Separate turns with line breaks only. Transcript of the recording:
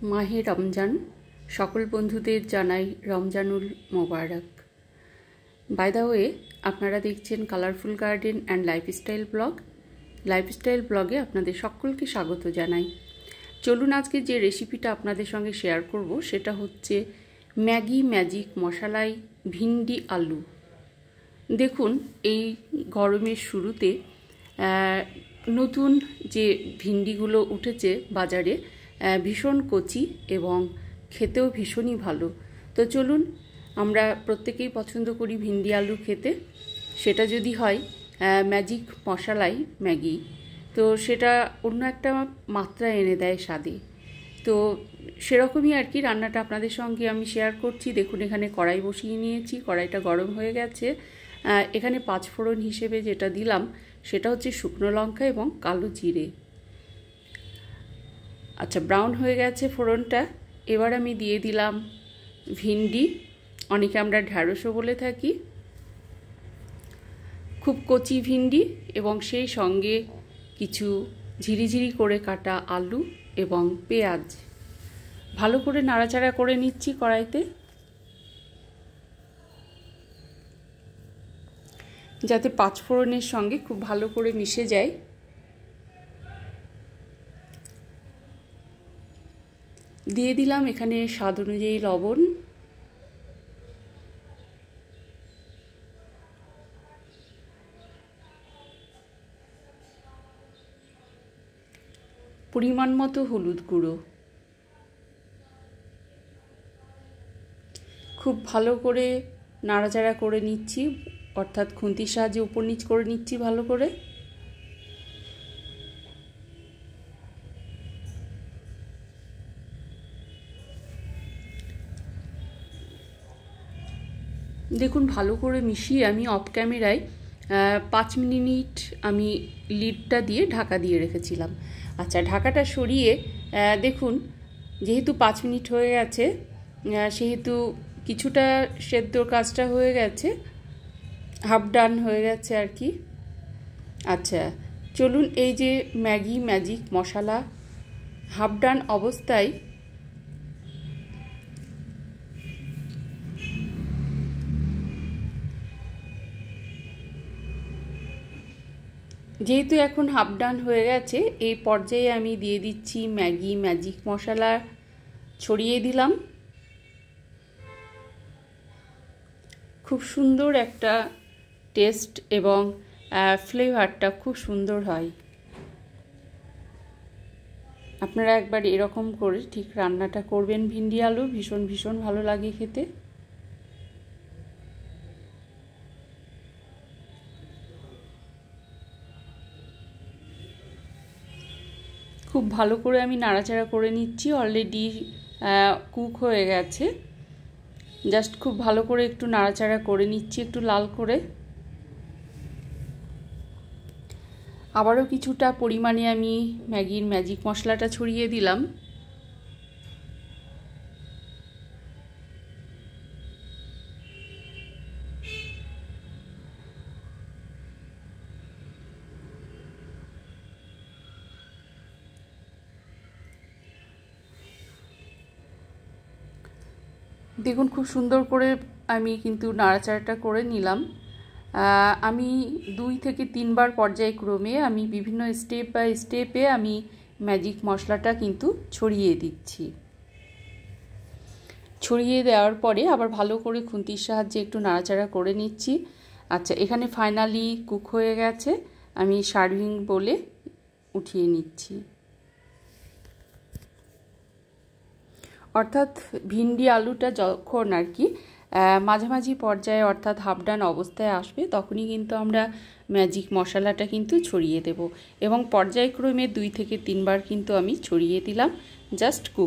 মাহে রমজান সকল বন্ধুদের জানাই রমজানুল মোবারক। বাই দ্য ওয়ে, আপনারা দেখছেন colourful garden and lifestyle blog. Lifestyle ব্লগে আপনাদের সকলকে স্বাগত জানাই। চলুন আজকে যে রেসিপিটা আপনাদের সঙ্গে শেয়ার করব সেটা হচ্ছে ম্যাগি ম্যাজিক মশালাই ভিন্ডি আলু। দেখুন, এই গরমের শুরুতে নতুন যে ভিন্ডিগুলো উঠেছে বাজারে, ভীষণ কচি এবং খেতেও ভীষণই ভালো। তো চলুন, আমরা প্রত্যেকেই পছন্দ করি ভিন্ডি আলু খেতে। সেটা যদি হয় ম্যাজিক মশালাই ম্যাগি, তো সেটা অন্য একটা মাত্রা এনে দেয় স্বাদে। তো সেরকমই আর কি রান্নাটা আপনাদের সঙ্গে আমি শেয়ার করছি। দেখুন, এখানে কড়াই বসিয়ে নিয়েছি, কড়াইটা গরম হয়ে গেছে। এখানে পাঁচফোড়ন হিসেবে যেটা দিলাম সেটা হচ্ছে শুকনো লঙ্কা এবং কালো জিরে। আচ্ছা, ব্রাউন হয়ে গেছে ফোড়নটা। এবার আমি দিয়ে দিলাম ভিন্ডি, অনেকে আমরা ঢ্যাঁড়সও বলে থাকি, খুব কচি ভিন্ডি, এবং সেই সঙ্গে কিছু ঝিরিঝিরি করে কাটা আলু এবং পেঁয়াজ। ভালো করে নাড়াচাড়া করে নিচ্ছি কড়াইতে, যাতে পাঁচফোড়নের সঙ্গে খুব ভালো করে মিশে যায়। দিয়ে দিলাম এখানে স্বাদ অনুযায়ী লবণ, পরিমাণ মতো হলুদ গুঁড়ো। খুব ভালো করে নাড়াচাড়া করে নিচ্ছি, অর্থাৎ খুন্তির সাহায্যে উপর নিচ করে নিচ্ছি ভালো করে। দেখুন, ভালো করে মিশিয়ে আমি অফ ক্যামেরায় 5 মিনিট আমি লিডটা দিয়ে ঢাকা দিয়ে রেখেছিলাম। আচ্ছা, ঢাকাটা সরিয়ে দেখুন, যেহেতু 5 মিনিট হয়ে গেছে, সেহেতু কিছুটা সেদ্ধর কাজটা হয়ে গেছে, হাফ ডান হয়ে গেছে আর কি। আচ্ছা, চলুন, এই যে ম্যাগি ম্যাজিক মশলা হাফ ডান অবস্থায় যেহেতু এখন হাফ ডান হয়ে গেছে, এই পর্যায়ে আমি দিয়ে দিচ্ছি ম্যাগি ম্যাজিক মশলা, ছড়িয়ে দিলাম। খুব সুন্দর একটা টেস্ট এবং ফ্লেভারটা খুব সুন্দর হয়। আপনারা একবার এরকম করে ঠিক রান্নাটা করবেন ভিন্ডি আলু, ভীষণ ভীষণ ভালো লাগে খেতে। খুব ভালো করে আমি নাড়াচাড়া করে নিচ্ছি। অলরেডি কুক হয়ে গেছে, জাস্ট খুব ভালো করে একটু নাড়াচাড়া করে নিচ্ছি, একটু লাল করে। আবারও কিছুটা পরিমাণে আমি ম্যাগির ম্যাজিক মশলাটা ছড়িয়ে দিলাম। দেখুন, খুব সুন্দর করে আমি কিন্তু নাড়াচাড়াটা করে নিলাম। আমি 2 থেকে 3 বার পর্যায়ক্রমে আমি বিভিন্ন স্টেপ বাই স্টেপে আমি ম্যাজিক মশলাটা কিন্তু ছড়িয়ে দিচ্ছি। ছড়িয়ে দেওয়ার পরে আবার ভালো করে খুন্তির সাহায্যে একটু নাড়াচাড়া করে নিচ্ছি। আচ্ছা, এখানে ফাইনালি কুক হয়ে গেছে, আমি সার্ভিং বলে উঠিয়ে নিচ্ছি। অর্থাৎ ভিন্ডি আলুটা যখন আর কি মাঝামাঝি পর্যায়ে অর্থাৎ হাফ ডান অবস্থায় আসবে, তখনই কিন্তু আমরা ম্যাজিক মশলাটা কিন্তু ছড়িয়ে দেব, এবং পর্যায়ক্রমে 2 থেকে 3 বার কিন্তু আমি ছড়িয়ে দিলাম। Just cook